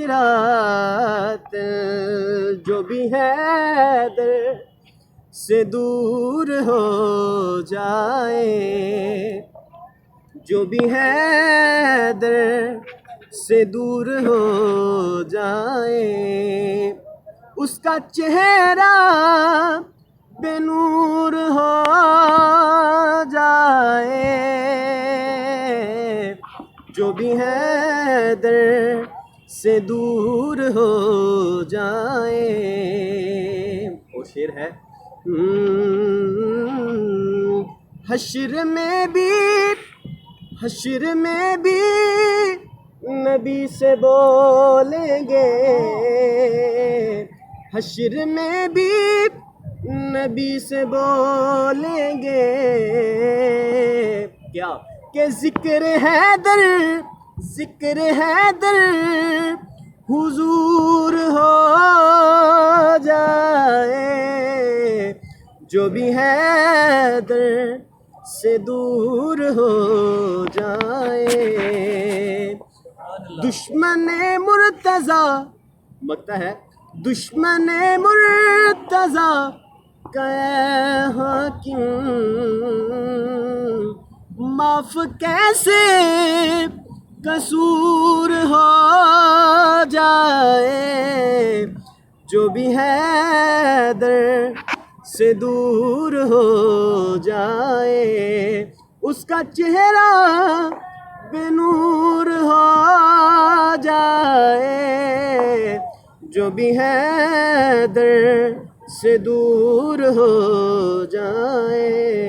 رات جو بھی حیدر سے دور ہو جائے، جو بھی حیدر سے دور ہو جائے، اس کا چہرہ بے نور ہو جائے، جو بھی حیدر سے دور ہو جائے۔ وہ شعر ہے، حشر میں بھی نبی سے بولیں گے، حشر میں بھی نبی سے بولیں گے، کیا کہ ذکر حیدر حضور ہو جائے، جو بھی حیدر سے دور ہو جائے۔ دشمن مرتضیٰ مگتا ہے، دشمن مرتضیٰ کا اے حاکم معاف کیسے قصور ہو جائے، جو بھی حیدر سے دور ہو جائے، اس کا چہرہ بے نور ہو جائے، جو بھی حیدر سے دور ہو جائے۔